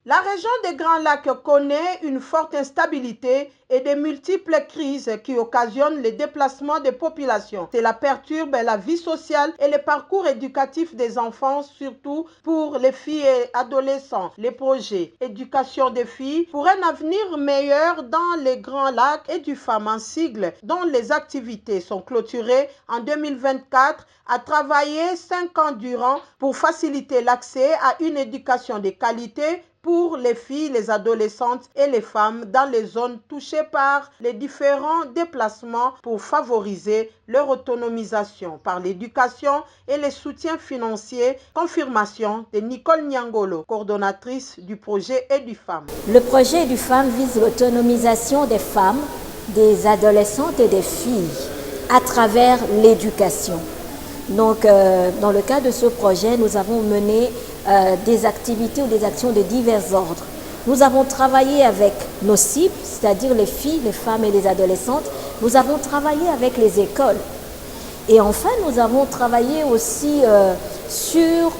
La région des Grands Lacs connaît une forte instabilité et de multiples crises qui occasionnent les déplacements des populations. Cela perturbe la vie sociale et le parcours éducatif des enfants, surtout pour les filles et adolescents. Les projets éducation des filles pour un avenir meilleur dans les Grands Lacs et du FAM en sigle, dont les activités sont clôturées en 2024, a travaillé 5 ans durant pour faciliter l'accès à une éducation de qualité pour les filles, les adolescentes et les femmes dans les zones touchées par les différents déplacements pour favoriser leur autonomisation par l'éducation et les soutiens financiers. Confirmation de Nicole Nyangolo, coordonnatrice du projet EduFam. Le projet EduFam vise l'autonomisation des femmes, des adolescentes et des filles à travers l'éducation. Donc, dans le cadre de ce projet, nous avons mené des activités ou des actions de divers ordres. Nous avons travaillé avec nos cibles, c'est-à-dire les filles, les femmes et les adolescentes. Nous avons travaillé avec les écoles. Et enfin, nous avons travaillé aussi sur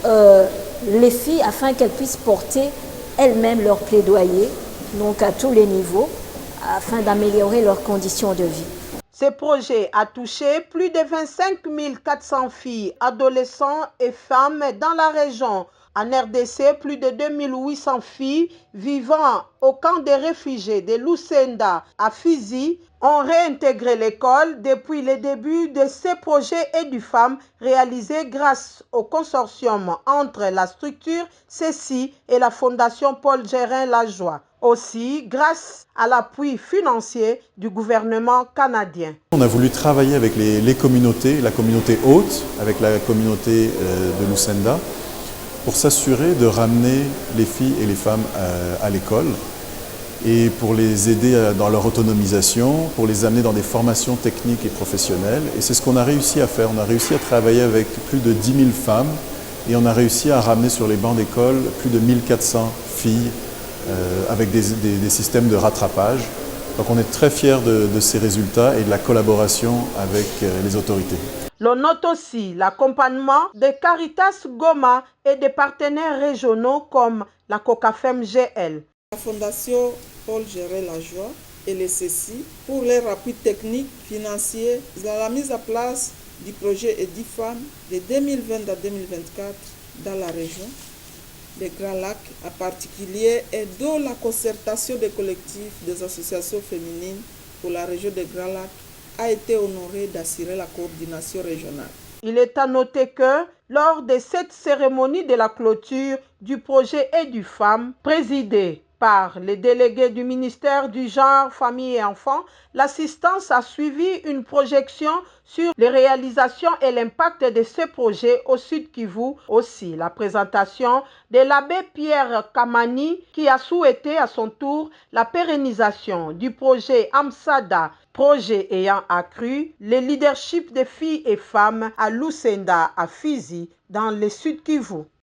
les filles afin qu'elles puissent porter elles-mêmes leur plaidoyer, donc à tous les niveaux, afin d'améliorer leurs conditions de vie. Ce projet a touché plus de 25 400 filles, adolescents et femmes dans la région. En RDC, plus de 2800 filles vivant au camp des réfugiés de Lucenda à Fizi ont réintégré l'école depuis le début de ce projet EduFam réalisé grâce au consortium entre la structure CECI et la Fondation Paul Gérin-Lajoie. Aussi grâce à l'appui financier du gouvernement canadien. On a voulu travailler avec les communautés, la communauté haute, avec la communauté de Lucenda, pour s'assurer de ramener les filles et les femmes à l'école et pour les aider dans leur autonomisation, pour les amener dans des formations techniques et professionnelles. Et c'est ce qu'on a réussi à faire. On a réussi à travailler avec plus de 10 000 femmes et on a réussi à ramener sur les bancs d'école plus de 1400 filles avec des systèmes de rattrapage. Donc on est très fiers de ces résultats et de la collaboration avec les autorités. L'on note aussi l'accompagnement de Caritas Goma et des partenaires régionaux comme la COCAFEM GL. La Fondation Paul Gérin-Lajoie et les CECI pour leur appui technique, financier dans la mise en place du projet EduFam de 2020 à 2024 dans la région des Grands Lacs en particulier et dont la concertation des collectifs des associations féminines pour la région des Grands Lacs a été honorée d'assurer la coordination régionale. Il est à noter que lors de cette cérémonie de la clôture du projet EduFam, présidée par les délégués du ministère du Genre, Famille et Enfants, l'assistance a suivi une projection sur les réalisations et l'impact de ce projet au Sud Kivu. Aussi, la présentation de l'abbé Pierre Kamani qui a souhaité à son tour la pérennisation du projet Amsada, projet ayant accru le leadership des filles et femmes à Lucenda, à Fizi, dans le Sud Kivu.